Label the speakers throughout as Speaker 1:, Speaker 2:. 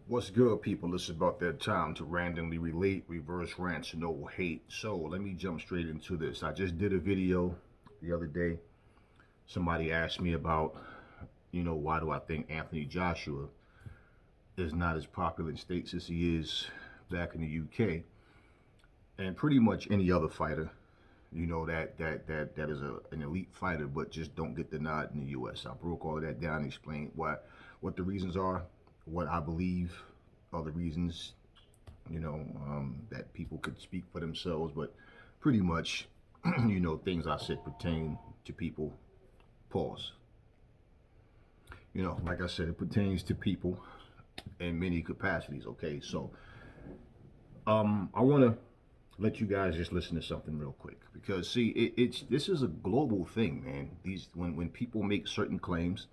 Speaker 1: What's good, people? It's about that time to randomly relate, reverse rants, no hate. So let me jump straight into this. I just did a video the other day. Somebody asked me about, why do I think Anthony Joshua is not as popular in states as he is back in the UK, and pretty much any other fighter, that is an elite fighter, but just don't get the nod in the US. I broke all of that down and explained what the reasons are, what I believe are the reasons, that people could speak for themselves, but pretty much, things I said pertain to people. Pause. Like I said, it pertains to people in many capacities. Okay, so I want to let you guys just listen to something real quick because see, it's this is a global thing, man. These when people make certain claims,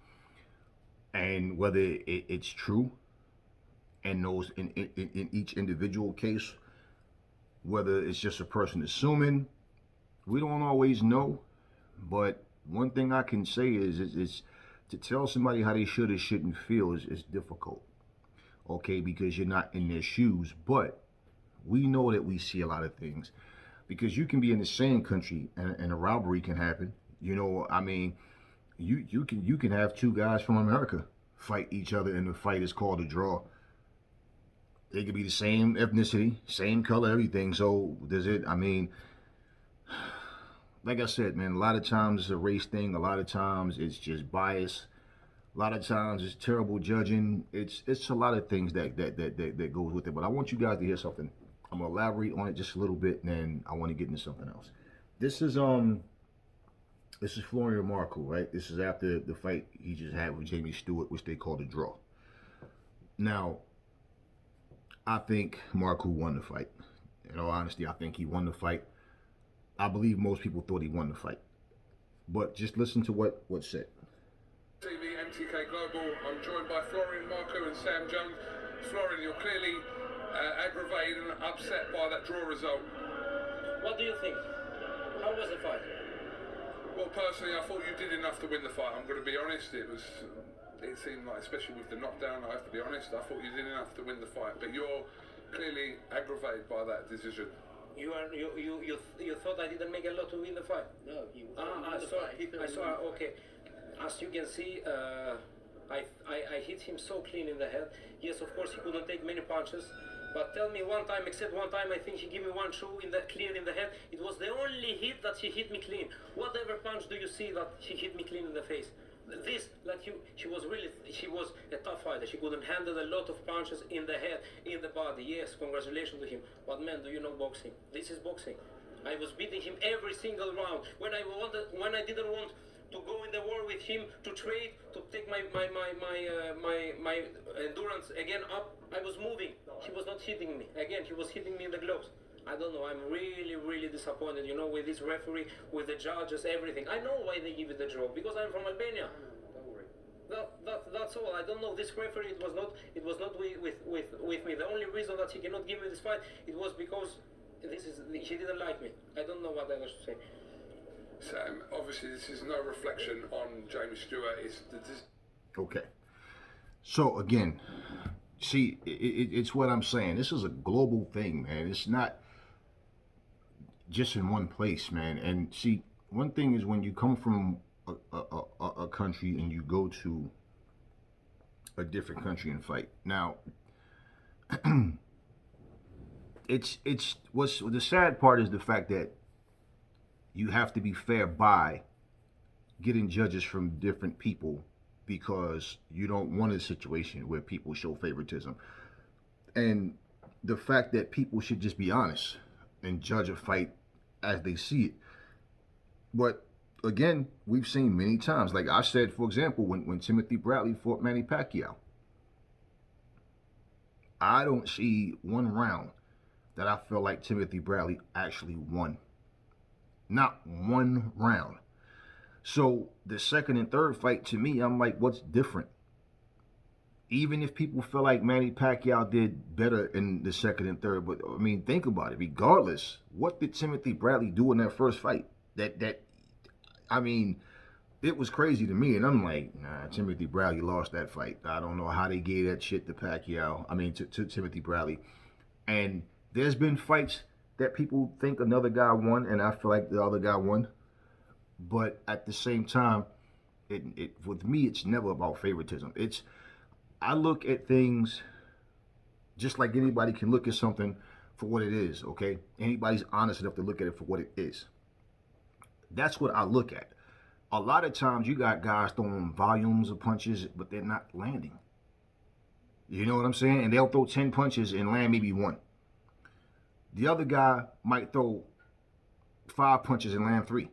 Speaker 1: and whether it's true, and those in each individual case, whether it's just a person assuming, we don't always know. But one thing I can say is to tell somebody how they should or shouldn't feel is difficult. Okay, because you're not in their shoes. But we know that we see a lot of things because you can be in the same country and a robbery can happen. I mean, you can have two guys from America fight each other and the fight is called a draw. They could be the same ethnicity, same color, everything. So does it? I mean, like I said, man, a lot of times it's a race thing. A lot of times it's just bias. A lot of times it's terrible judging. It's a lot of things that goes with it. But I want you guys to hear something. I'm gonna elaborate on it just a little bit, and then I want to get into something else. This is Florian Marku, right? This is after the fight he just had with Jamie Stewart, which they called a draw. Now, I think Marku won the fight. In all honesty, I think he won the fight. I believe most people thought he won the fight. But just listen to what's said.
Speaker 2: TV MTK Global. I'm joined by Florian, Marku and Sam Jones. Florian, you're clearly aggravated and upset by that draw result.
Speaker 3: What do you think? How was the fight?
Speaker 2: Well, personally, I thought you did enough to win the fight. I'm going to be honest. It seemed like, especially with the knockdown, I have to be honest, I thought you did enough to win the fight. But you're clearly aggravated by that decision.
Speaker 3: You thought I didn't make a lot to win the fight?
Speaker 4: No, he
Speaker 3: I saw. Okay, as you can see, I hit him so clean in the head. Yes, of course he couldn't take many punches. But tell me one time, except one time, I think he gave me one shoe clear in the head. It was the only hit that he hit me clean. Whatever punch do you see that he hit me clean in the face? This, she was a tough fighter. She couldn't handle a lot of punches in the head, in the body. Yes, congratulations to him. But man, do you know boxing? This is boxing. I was beating him every single round. When I didn't want to go in the war with him, to trade, to take my endurance again up, I was moving. He was not hitting me. Again, he was hitting me in the gloves. I don't know, I'm really disappointed, with this referee, with the judges, everything. I know why they give it a draw, because I'm from Albania.
Speaker 4: Don't worry.
Speaker 3: That's all. I don't know. This referee, it was not with me. The only reason that he cannot give me this fight, it was because he didn't like me. I don't know what else to say.
Speaker 2: Sam, obviously this is no reflection on Jamie Stewart.
Speaker 1: Okay. So again, see, it's what I'm saying. This is a global thing, man. It's not just in one place, man. And see, one thing is when you come from a country and you go to a different country and fight. Now, what's the sad part is the fact that you have to be fair by getting judges from different people because you don't want a situation where people show favoritism. And the fact that people should just be honest and judge a fight as they see it. But again, we've seen many times, like I said, for example, when Timothy Bradley fought Manny Pacquiao, I don't see one round that I feel like Timothy Bradley actually won. Not one round. So the second and third fight, to me, I'm like, what's different? Even if people feel like Manny Pacquiao did better in the second and third, but I mean, think about it. Regardless, what did Timothy Bradley do in that first fight? I mean, it was crazy to me, and I'm like, nah, Timothy Bradley lost that fight. I don't know how they gave that shit to Pacquiao. I mean, to Timothy Bradley. And there's been fights that people think another guy won, and I feel like the other guy won. But at the same time, it with me, it's never about favoritism. I look at things just like anybody can look at something for what it is. Okay, anybody's honest enough to look at it for what it is. That's what I look at. A lot of times you got guys throwing volumes of punches, but they're not landing. You know what I'm saying? And they'll throw 10 punches and land maybe one. The other guy might throw 5 punches and land 3.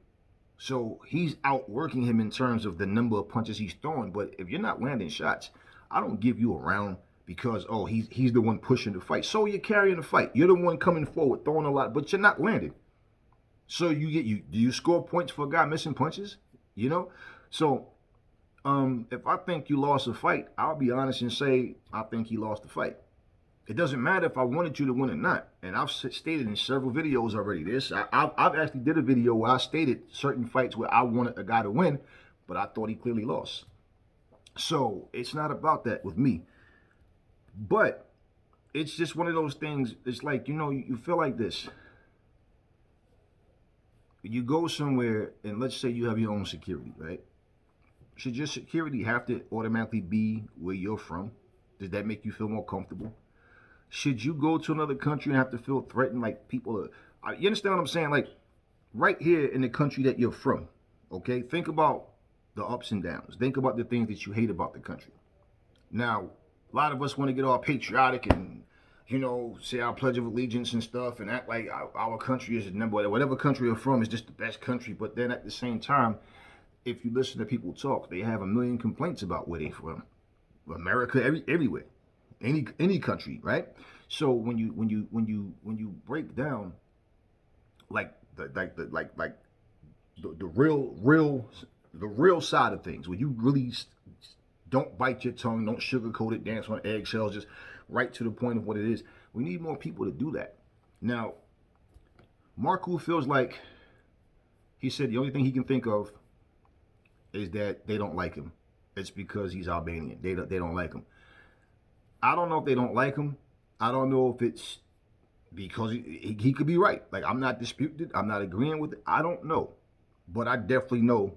Speaker 1: So he's outworking him in terms of the number of punches he's throwing. But if you're not landing shots, I don't give you a round because, oh, he's the one pushing the fight. So you're carrying the fight. You're the one coming forward, throwing a lot, but you're not landing. So do you score points for a guy missing punches? You know? So if I think you lost a fight, I'll be honest and say I think he lost the fight. It doesn't matter if I wanted you to win or not. And I've stated in several videos already this. I've actually did a video where I stated certain fights where I wanted a guy to win, but I thought he clearly lost. So it's not about that with me. But it's just one of those things. It's like, you feel like this. You go somewhere and let's say you have your own security, right? Should your security have to automatically be where you're from? Does that make you feel more comfortable? Should you go to another country and have to feel threatened like people are... You understand what I'm saying? Like, right here in the country that you're from, okay? Think about the ups and downs. Think about the things that you hate about the country. Now, a lot of us want to get all patriotic and, say our Pledge of Allegiance and stuff and act like our country is the number... Whatever country you're from is just the best country. But then at the same time, if you listen to people talk, they have a million complaints about where they're from. America, everywhere. Any country, right? So when you break down the real side of things, when you really don't bite your tongue, don't sugarcoat it, dance on eggshells, just right to the point of what it is. We need more people to do that. Now, Marku feels like he said the only thing he can think of is that they don't like him. It's because he's Albanian. They don't like him. I don't know if they don't like him. I don't know if it's because he could be right. Like, I'm not disputing it. I'm not agreeing with it. I don't know. But I definitely know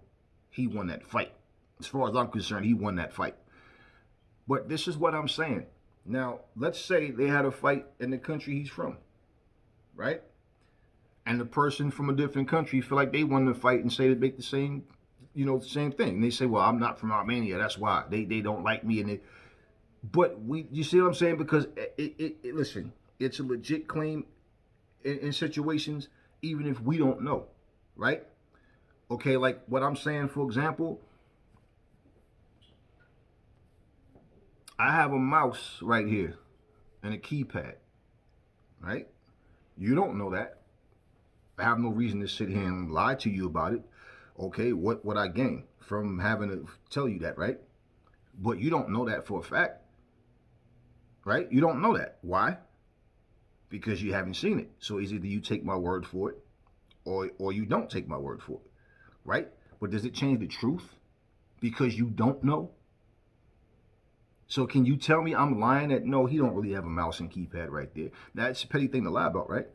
Speaker 1: he won that fight. As far as I'm concerned, he won that fight. But this is what I'm saying. Now, let's say they had a fight in the country he's from, right? And the person from a different country feel like they won the fight and say they make the same, the same thing. And they say, well, I'm not from Armenia. That's why they don't like me. And But you see what I'm saying? Because listen, it's a legit claim in situations, even if we don't know, right? Okay, like what I'm saying, for example, I have a mouse right here and a keypad, right? You don't know that. I have no reason to sit here and lie to you about it. Okay, what would I gain from having to tell you that, right? But you don't know that for a fact. Right? You don't know that. Why? Because you haven't seen it. So it's either you take my word for it or you don't take my word for it. Right? But does it change the truth because you don't know? So can you tell me I'm lying that no, he don't really have a mouse and keypad right there? That's a petty thing to lie about, right?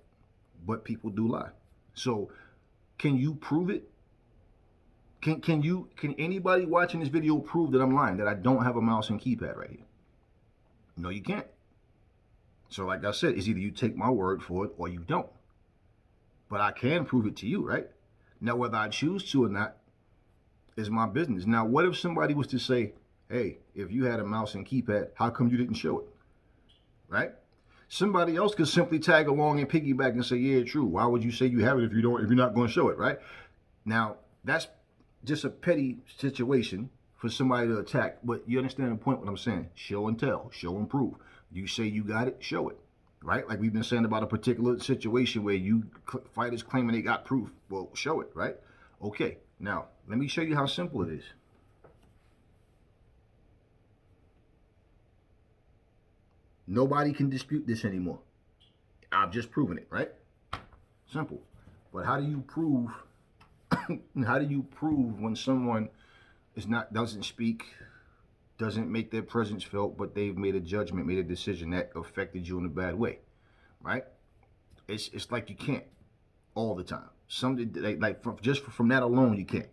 Speaker 1: But people do lie. So can you prove it? Can anybody watching this video prove that I'm lying, that I don't have a mouse and keypad right here? No, you can't. So like I said, it's either you take my word for it or you don't. But I can prove it to you, right? Now, whether I choose to or not is my business. Now, what if somebody was to say, hey, if you had a mouse and keypad, how come you didn't show it? Right? Somebody else could simply tag along and piggyback and say, yeah, true. Why would you say you have it if you're not going to show it, right? Now, that's just a petty situation for somebody to attack, but you understand the point what I'm saying. Show and tell, show and prove. You say you got it, show it, right? Like we've been saying about a particular situation where fighters claiming they got proof. Well, show it, right? Okay, now, let me show you how simple it is. Nobody can dispute this anymore. I've just proven it, right? Simple. But how do you prove when someone doesn't speak, doesn't make their presence felt, but they've made a judgment, made a decision that affected you in a bad way, right? It's like you can't all the time. Some like from that alone you can't.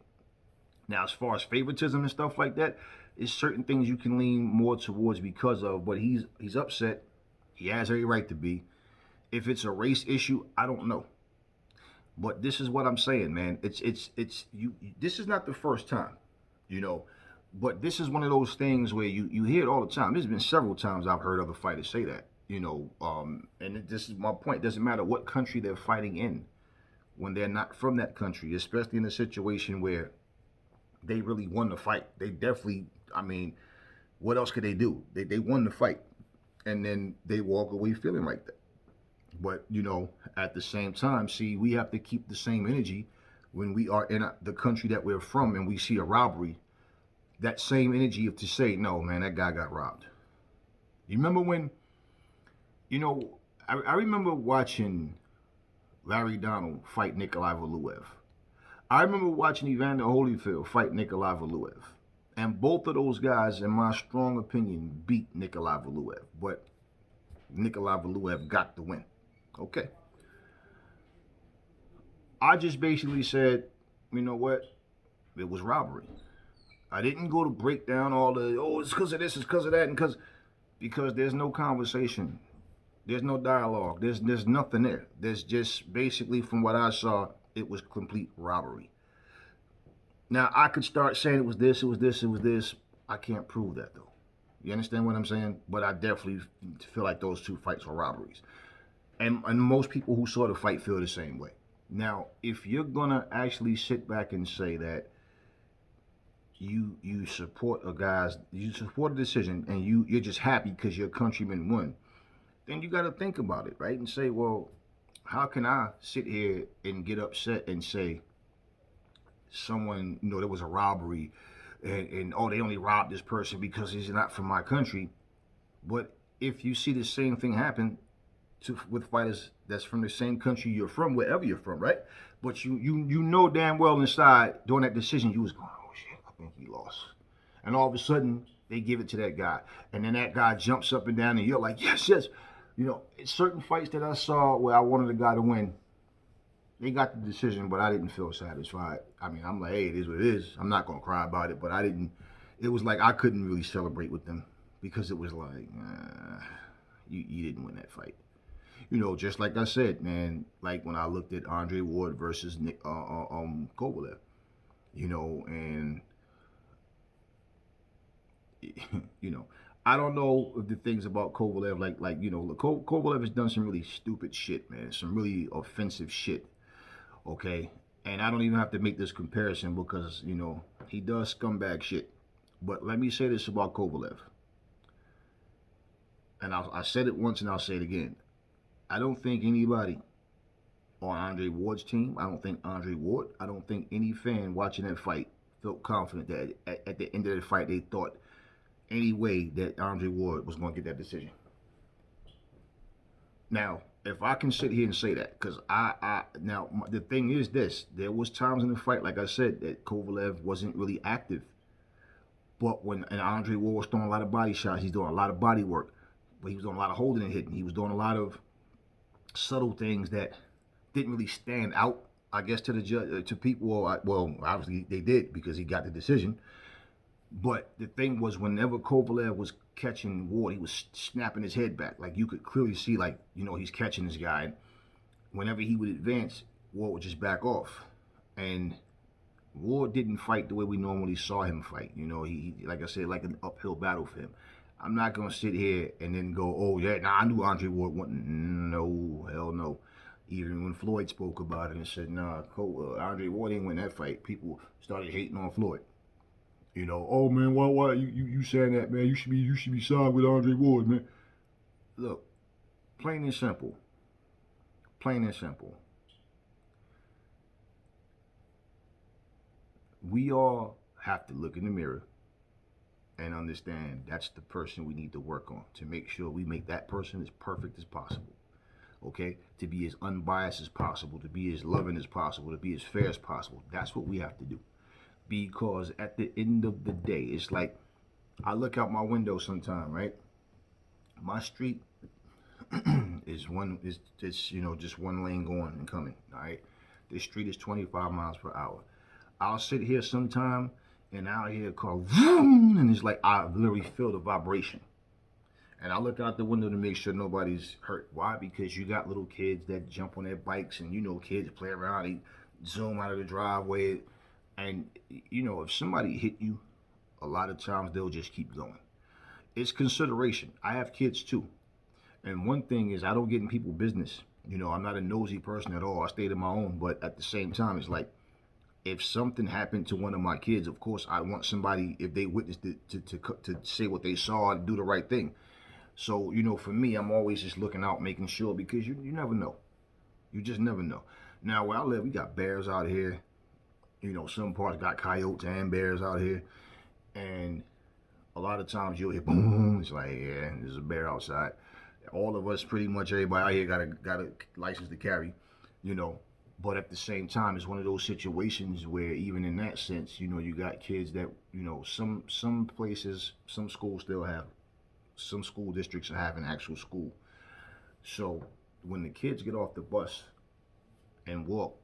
Speaker 1: Now, as far as favoritism and stuff like that, it's certain things you can lean more towards because of. But he's upset. He has every right to be. If it's a race issue, I don't know. But this is what I'm saying, man. It's you. This is not the first time, you know. But this is one of those things where you hear it all the time. There's been several times I've heard other fighters say that, you know. This is my point. It doesn't matter what country they're fighting in when they're not from that country, especially in a situation where they really won the fight. They definitely, I mean, what else could they do? They won the fight, and then they walk away feeling like that. But, you know, at the same time, see, we have to keep the same energy when we are in the country that we're from and we see a robbery. That same energy of to say, no, man, that guy got robbed. You remember when, you know, I remember watching Larry Donald fight Nikolai Valuev. I remember watching Evander Holyfield fight Nikolai Valuev. And both of those guys, in my strong opinion, beat Nikolai Valuev. But Nikolai Valuev got the win. Okay. I just basically said, you know what? It was robbery. I didn't go to break down all the, oh, it's because of this, it's because of that, and because there's no conversation. There's no dialogue. There's nothing there. There's just basically, from what I saw, it was complete robbery. Now, I could start saying it was this, it was this, it was this. I can't prove that, though. You understand what I'm saying? But I definitely feel like those two fights were robberies. And most people who saw the fight feel the same way. Now, if you're going to actually sit back and say that you support you support a decision and you're just happy because your countryman won, then you got to think about it, right? And say, well, how can I sit here and get upset and say someone, you know, there was a robbery and oh, they only robbed this person because he's not from my country. But if you see the same thing happen with fighters that's from the same country you're from, wherever you're from, right? But you know damn well inside during that decision you was going, oh shit, I think he lost. And all of a sudden they give it to that guy. And then that guy jumps up and down and you're like, yes, yes. You know, it's certain fights that I saw where I wanted the guy to win. They got the decision, but I didn't feel satisfied. I mean, I'm like, hey, it is what it is. I'm not going to cry about it, but it was like I couldn't really celebrate with them because it was like, you didn't win that fight. You know, just like I said, man, like when I looked at Andre Ward versus Kovalev, you know, and, you know, I don't know if the things about Kovalev, like you know, Kovalev has done some really stupid shit, man, some really offensive shit, okay? And I don't even have to make this comparison because, you know, he does scumbag shit. But let me say this about Kovalev. And I said it once and I'll say it again. I don't think anybody on Andre Ward's team, I don't think any fan watching that fight felt confident that at the end of the fight they thought any way that Andre Ward was going to get that decision. Now, if I can sit here and say that, because now the thing is this, there was times in the fight, like I said, that Kovalev wasn't really active. But and Andre Ward was throwing a lot of body shots, he's doing a lot of body work, but he was doing a lot of holding and hitting. He was doing a lot of subtle things that didn't really stand out, I guess, to the judge, to people. Well, obviously they did because he got the decision. But the thing was, whenever Kovalev was catching Ward, he was snapping his head back. Like, you could clearly see, like, you know, he's catching this guy. Whenever he would advance, Ward would just back off. And Ward didn't fight the way we normally saw him fight. You know, he like I said, like an uphill battle for him. I'm not going to sit here and then go, oh, yeah, I knew Andre Ward wasn't. No, hell no. Even when Floyd spoke about it and said, nah, Andre Ward didn't win that fight, people started hating on Floyd. You know, oh man, why you saying that, man? You should be signed with Andre Ward, man. Look, plain and simple. Plain and simple. We all have to look in the mirror and understand that's the person we need to work on to make sure we make that person as perfect as possible. Okay? To be as unbiased as possible, to be as loving as possible, to be as fair as possible. That's what we have to do. because at the end of the day, it's like I look out my window sometime, right? My street is just one lane going and coming. All right, this street is 25 miles per hour. I'll sit here sometime and I'll hear a car vroom, and it's like I literally feel the vibration. And I look out the window to make sure nobody's hurt. Why? Because you got little kids that jump on their bikes, and kids play around, they zoom out of the driveway, and if somebody hit you, a lot of times they'll just keep going. It's consideration. I have kids too. And one thing is, I don't get in people's business. I'm not a nosy person at all. I stay to my own. But at the same time, it's like, if something happened to one of my kids, of course, I want somebody, if they witnessed it, to say what they saw and do the right thing. So, for me, I'm always just looking out, making sure, because you never know. You just never know. Now, where I live, we got bears out here. Some parts got coyotes and bears out here. And a lot of times you'll hear boom. It's like, yeah, there's a bear outside. All of us, pretty much everybody out here got a license to carry, But at the same time, it's one of those situations where even in that sense, you got kids that, some places, some schools still have, some school districts have an actual school. So when the kids get off the bus and walk,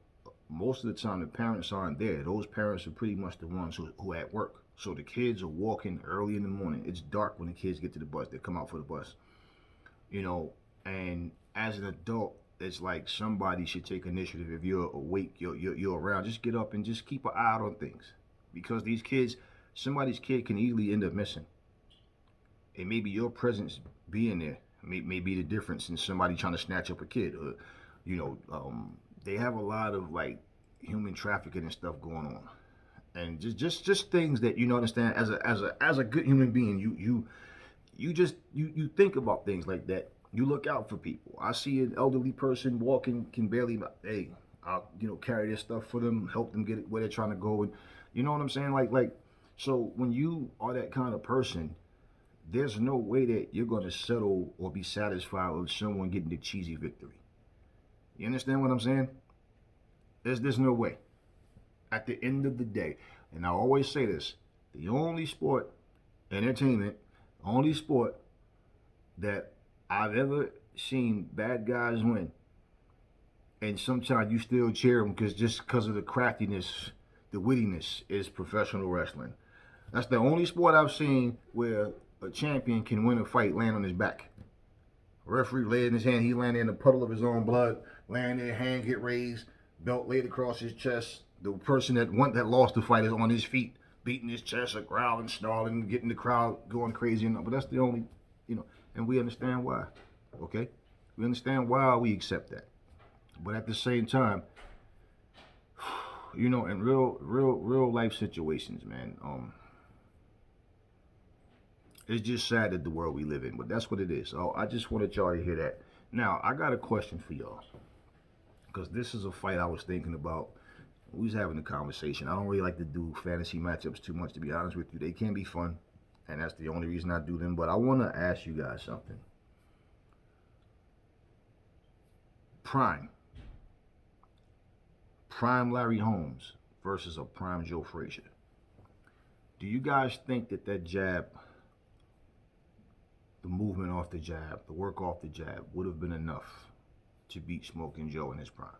Speaker 1: most of the time the parents aren't there. Those parents are pretty much the ones who are at work. So the kids are walking early in the morning. It's dark when the kids get to the bus. They come out for the bus. And as an adult, it's like somebody should take initiative. If you're awake, you're around, just get up and just keep an eye out on things. Because these kids, somebody's kid can easily end up missing. And maybe your presence being there may be the difference in somebody trying to snatch up a kid. They have a lot of like human trafficking and stuff going on. And just things that understand as a good human being, you think about things like that. You look out for people. I see an elderly person walking, can barely, hey, I'll carry their stuff for them, help them get where they're trying to go, and you know what I'm saying? Like, so when you are that kind of person, there's no way that you're gonna settle or be satisfied with someone getting the cheesy victory. You understand what I'm saying? There's no way. At the end of the day, and I always say this, the only sport, entertainment, only sport that I've ever seen bad guys win, and sometimes you still cheer them because of the craftiness, the wittiness, is professional wrestling. That's the only sport I've seen where a champion can win a fight, land on his back. Referee laid in his hand, he landed in a puddle of his own blood, laying there, hand get raised, belt laid across his chest. The person that lost the fight is on his feet, beating his chest, or growling, snarling, getting the crowd going crazy. But that's the only, and we understand why. Okay, we understand why we accept that. But at the same time, in real life situations, man, it's just sad that the world we live in. But that's what it is. So I just wanted y'all to hear that. Now I got a question for y'all, because this is a fight I was thinking about. We was having a conversation. I don't really like to do fantasy matchups too much, to be honest with you. They can be fun, and that's the only reason I do them. But I want to ask you guys something. Prime Larry Holmes versus a prime Joe Frazier. Do you guys think that jab, the movement off the jab, the work off the jab, would have been enough to beat Smoking Joe in his prime?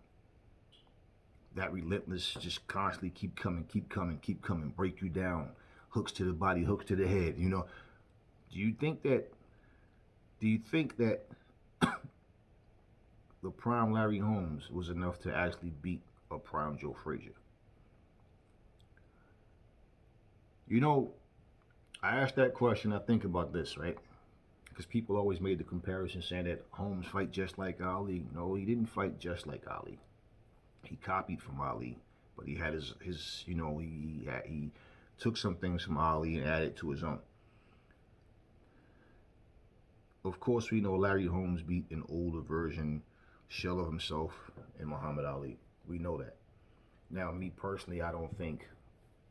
Speaker 1: That relentless, just constantly keep coming, break you down, hooks to the body, hooks to the head. Do you think that the prime Larry Holmes was enough to actually beat a prime Joe Frazier? I asked that question. I think about this, right? Because people always made the comparison saying that Holmes fight just like Ali. No, he didn't fight just like Ali. He copied from Ali, but he had his he took some things from Ali and added to his own. Of course, we know Larry Holmes beat an older version, shell of himself, in Muhammad Ali. We know that. Now, me personally, I don't think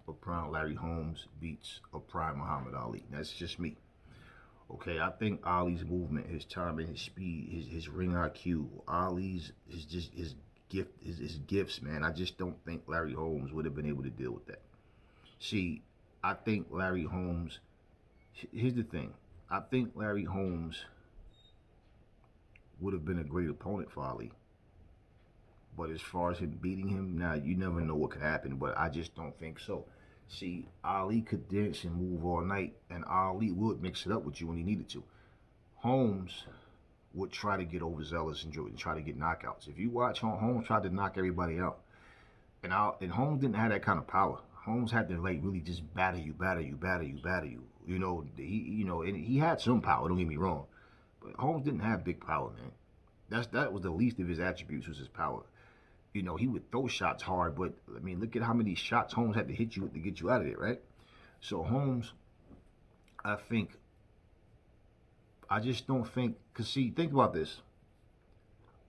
Speaker 1: a prime Larry Holmes beats a prime Muhammad Ali. That's just me. Okay, I think Ali's movement, his timing, his speed, his ring IQ, Ali's his gifts, man. I just don't think Larry Holmes would have been able to deal with that. See, I think Larry Holmes. Here's the thing. I think Larry Holmes would have been a great opponent for Ali. But as far as him beating him, now you never know what could happen. But I just don't think so. See, Ali could dance and move all night, and Ali would mix it up with you when he needed to. Holmes would try to get overzealous and try to get knockouts. If you watch Holmes tried to knock everybody out, and Holmes didn't have that kind of power. Holmes had to like really just batter you, batter you, batter you, batter you. And he had some power. Don't get me wrong, but Holmes didn't have big power, man. That was the least of his attributes was his power. He would throw shots hard, but I mean, look at how many shots Holmes had to hit you to get you out of there, right? So Holmes, I think, I just don't think, because see, think about this.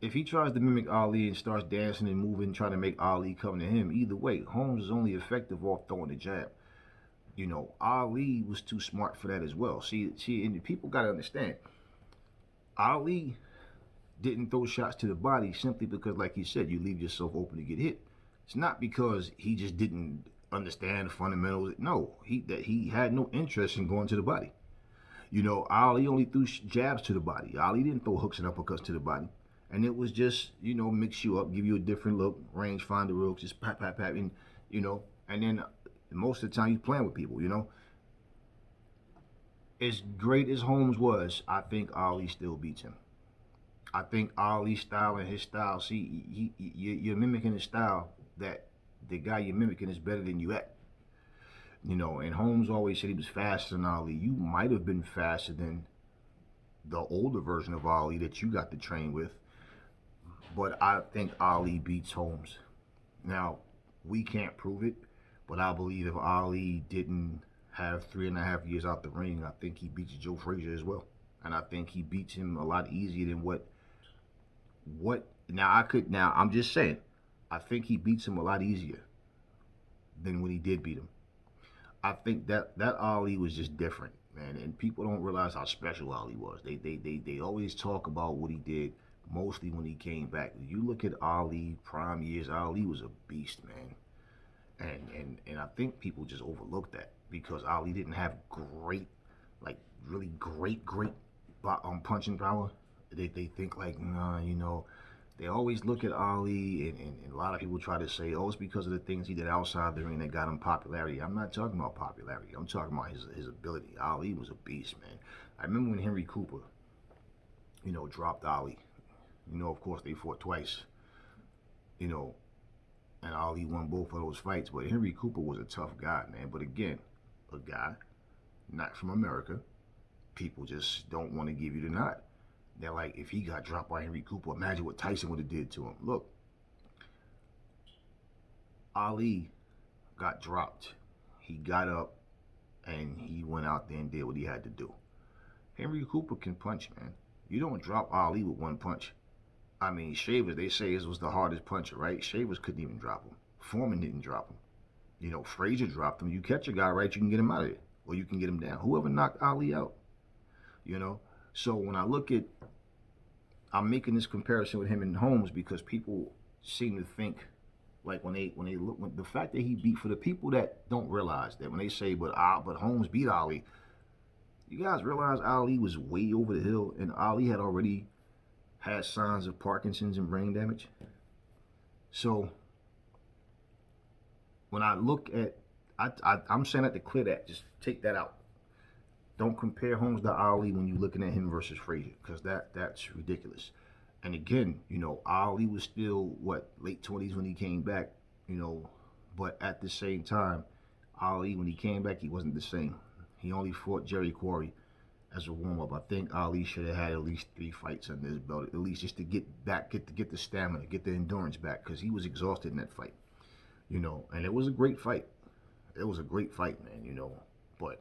Speaker 1: If he tries to mimic Ali and starts dancing and moving, trying to make Ali come to him, either way, Holmes is only effective off throwing the jab. Ali was too smart for that as well. See, and people got to understand, Ali didn't throw shots to the body simply because, like you said, you leave yourself open to get hit. It's not because he just didn't understand the fundamentals. No, he had no interest in going to the body. Ali only threw jabs to the body. Ali didn't throw hooks and uppercuts to the body. And it was just, mix you up, give you a different look, range finder looks, just pat, pat, pat, and then most of the time he's playing with people, As great as Holmes was, I think Ali still beats him. I think Ali's style and his style, see, you're mimicking his style that the guy you're mimicking is better than you at. And Holmes always said he was faster than Ali. You might have been faster than the older version of Ali that you got to train with. But I think Ali beats Holmes. Now, we can't prove it, but I believe if Ali didn't have 3.5 years out the ring, I think he beats Joe Frazier as well. And I think he beats him a lot easier than what I'm just saying, I think he beats him a lot easier than when he did beat him. I think that Ali was just different, man, and people don't realize how special Ali was. They always talk about what he did, mostly when he came back. You look at Ali prime years, Ali was a beast, man, and I think people just overlook that because Ali didn't have great, like really great punching power. They think like, nah, they always look at Ali, and a lot of people try to say, oh, it's because of the things he did outside the ring that got him popularity. I'm not talking about popularity. I'm talking about his ability. Ali was a beast, man. I remember when Henry Cooper, dropped Ali. Of course, they fought twice, and Ali won both of those fights. But Henry Cooper was a tough guy, man. But again, a guy not from America. People just don't want to give you the nod. They're like, if he got dropped by Henry Cooper, imagine what Tyson would have did to him. Look, Ali got dropped. He got up, and he went out there and did what he had to do. Henry Cooper can punch, man. You don't drop Ali with one punch. I mean, Shavers, they say this was the hardest puncher, right? Shavers couldn't even drop him. Foreman didn't drop him. Frazier dropped him. You catch a guy right, you can get him out of there. Or you can get him down. Whoever knocked Ali out, So when I look at, I'm making this comparison with him and Holmes because people seem to think, like when they look, the fact that he beat, for the people that don't realize that when they say, but Holmes beat Ali, you guys realize Ali was way over the hill and Ali had already had signs of Parkinson's and brain damage. So when I look at, I'm saying that to clear that, just take that out. Don't compare Holmes to Ali when you're looking at him versus Frazier, because that's ridiculous. And again, Ali was still, late 20s when he came back, but at the same time, Ali, when he came back, he wasn't the same. He only fought Jerry Quarry as a warm-up. I think Ali should have had at least 3 fights under his belt, at least just to get back, get the stamina, get the endurance back, because he was exhausted in that fight, and it was a great fight. It was a great fight, man, but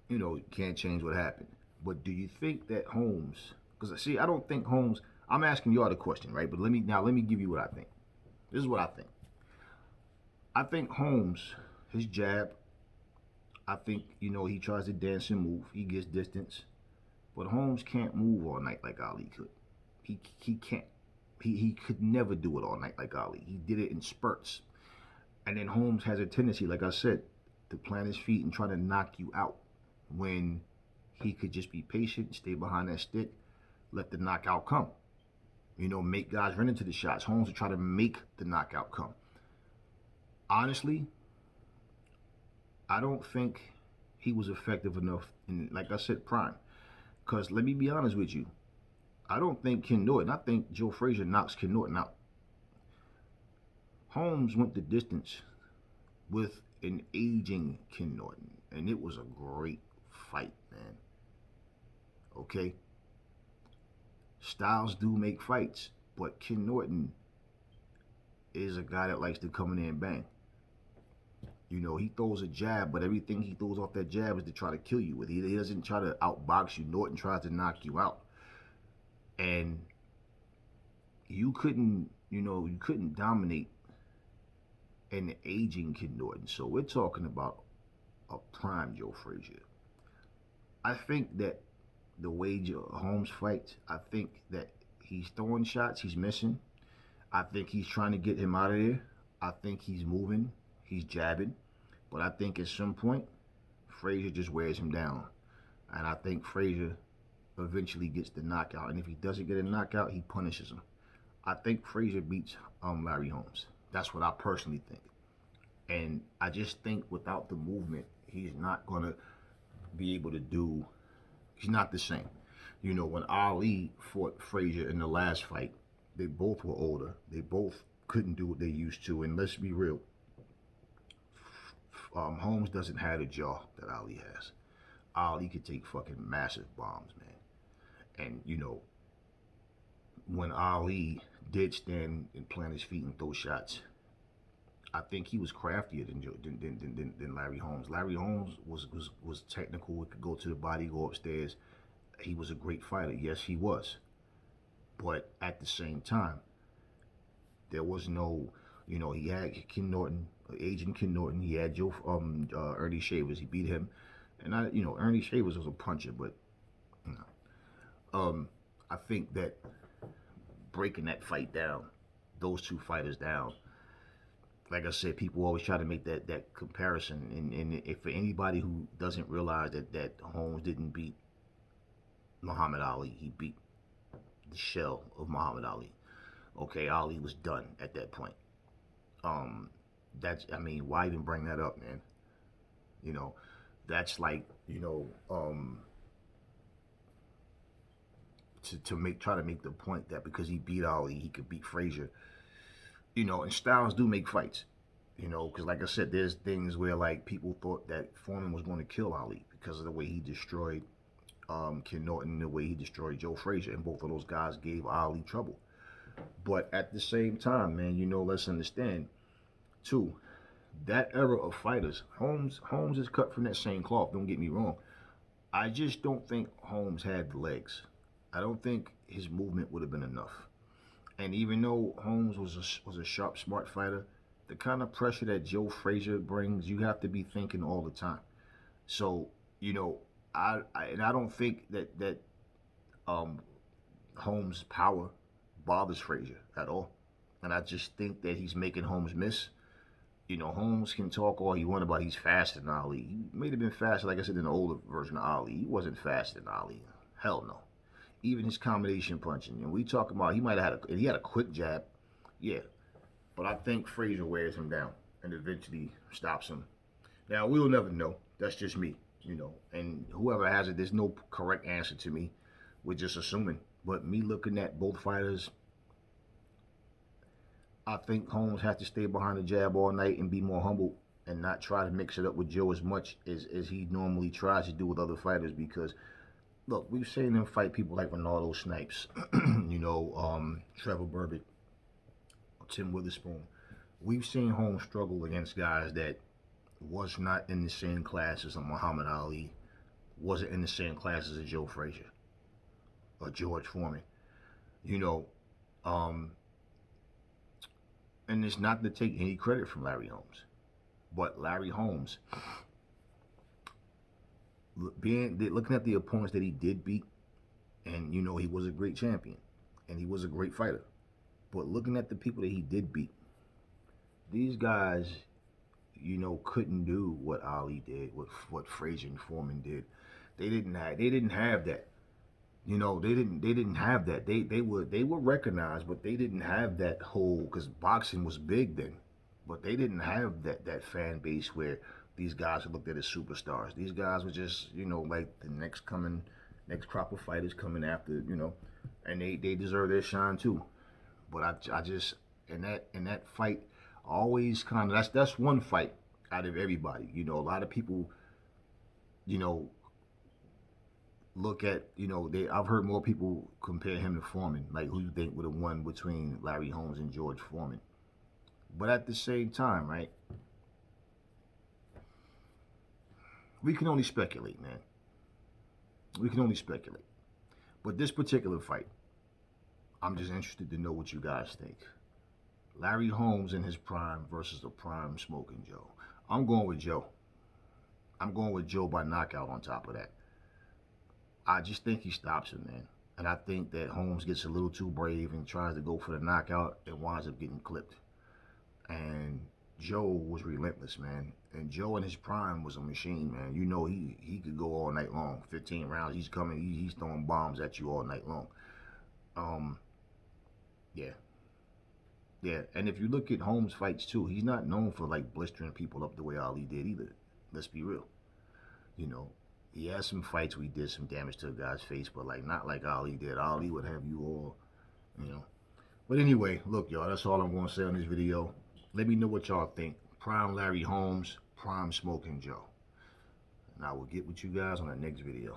Speaker 1: you can't change what happened. But do you think that Holmes, because see, I don't think Holmes, I'm asking y'all the question, right? But let me give you what I think. This is what I think. I think Holmes, his jab, I think, he tries to dance and move. He gets distance. But Holmes can't move all night like Ali could. He can't. He could never do it all night like Ali. He did it in spurts. And then Holmes has a tendency, like I said, to plant his feet and try to knock you out when he could just be patient, stay behind that stick, let the knockout come. You know, make guys run into the shots. Holmes would try to make the knockout come. Honestly, I don't think he was effective enough in, like I said, prime. Because let me be honest with you, I don't think Ken Norton, I think Joe Frazier knocks Ken Norton out. Holmes went the distance with an aging Ken Norton, and it was a great fight, man. Okay? Styles do make fights, but Ken Norton is a guy that likes to come in there and bang. You know, he throws a jab, but everything he throws off that jab is to try to kill you with. He doesn't try to outbox you. Norton tries to knock you out. And you couldn't dominate an aging Ken Norton. So we're talking about a prime Joe Frazier. I think that the way Holmes fights, I think that he's throwing shots, he's missing. I think he's trying to get him out of there. I think he's moving, he's jabbing. But I think at some point, Frazier just wears him down. And I think Frazier eventually gets the knockout. And if he doesn't get a knockout, he punishes him. I think Frazier beats Larry Holmes. That's what I personally think. And I just think without the movement, he's not going to be able to do, he's not the same. You know, when Ali fought Frazier in the last fight, they both were older. They both couldn't do what they used to. And let's be real, Holmes doesn't have the jaw that Ali has. Ali could take fucking massive bombs, man. And, you know, when Ali did stand and plant his feet and throw shots, I think he was craftier than Larry Holmes. Larry Holmes was technical. He could go to the body, go upstairs. He was a great fighter. Yes, he was. But at the same time, there was no, you know, he had Ken Norton, agent Ken Norton. He had Ernie Shavers. He beat him. And Ernie Shavers was a puncher, but you know, I think that breaking that fight down, those two fighters down, like I said, people always try to make that comparison. And if for anybody who doesn't realize that Holmes didn't beat Muhammad Ali, he beat the shell of Muhammad Ali. Okay, Ali was done at that point. Why even bring that up, man? You know, that's like, you know, try to make the point that because he beat Ali, he could beat Frazier. You know, and styles do make fights. You know, because like I said, there's things where like people thought that Foreman was going to kill Ali because of the way he destroyed Ken Norton, the way he destroyed Joe Frazier, and both of those guys gave Ali trouble. But at the same time, man, you know, let's understand too, that era of fighters, Holmes is cut from that same cloth. Don't get me wrong. I just don't think Holmes had the legs. I don't think his movement would have been enough. And even though Holmes was a sharp, smart fighter, the kind of pressure that Joe Frazier brings, you have to be thinking all the time. So, you know, I don't think that Holmes' power bothers Frazier at all. And I just think that he's making Holmes miss. You know, Holmes can talk all he wants about he's faster than Ali. He may have been faster, like I said, in the older version of Ali. He wasn't faster than Ali. Hell no. Even his combination punching. And we talk about he had a quick jab. Yeah. But I think Frazier wears him down and eventually stops him. Now, we'll never know. That's just me, you know. And whoever has it, there's no correct answer to me. We're just assuming. But me looking at both fighters, I think Holmes has to stay behind the jab all night and be more humble and not try to mix it up with Joe as much as he normally tries to do with other fighters. Because, look, we've seen him fight people like Ronaldo Snipes, you know, Trevor Burbick, Tim Witherspoon. We've seen Holmes struggle against guys that was not in the same class as a Muhammad Ali, wasn't in the same class as a Joe Frazier or George Foreman. You know, and it's not to take any credit from Larry Holmes, but Larry Holmes, looking at the opponents that he did beat, and you know he was a great champion, and he was a great fighter, but looking at the people that he did beat, these guys you know, couldn't do what Ali did, what Frazier and Foreman did. They didn't have that. You know, they didn't have that. They were recognized, but they didn't have that whole, because boxing was big then, but they didn't have that fan base where these guys were looked at as superstars. These guys were just, you know, like the next crop of fighters coming after, you know, and they deserve their shine too. But I just, in that fight, always kind of, that's one fight out of everybody. You know, a lot of people, you know, look at, you know, I've heard more people compare him to Foreman, like who you think would have won between Larry Holmes and George Foreman. But at the same time, right, we can only speculate, man. We can only speculate. But this particular fight, I'm just interested to know what you guys think. Larry Holmes in his prime versus the prime Smoking Joe. I'm going with Joe. I'm going with Joe by knockout on top of that. I just think he stops him, man. And I think that Holmes gets a little too brave and tries to go for the knockout and winds up getting clipped. And Joe was relentless, man. And Joe in his prime was a machine, man. You know, he could go all night long. 15 rounds, he's coming, he's throwing bombs at you all night long. Yeah. Yeah, and if you look at Holmes' fights too, he's not known for like blistering people up the way Ali did either. Let's be real. You know, he has some fights where he did some damage to a guy's face, but like not like Ali did. Ali would have you all, you know. But anyway, look, y'all, that's all I'm going to say on this video. Let me know what y'all think. Prime Larry Holmes, prime Smoking Joe. And I will get with you guys on the next video.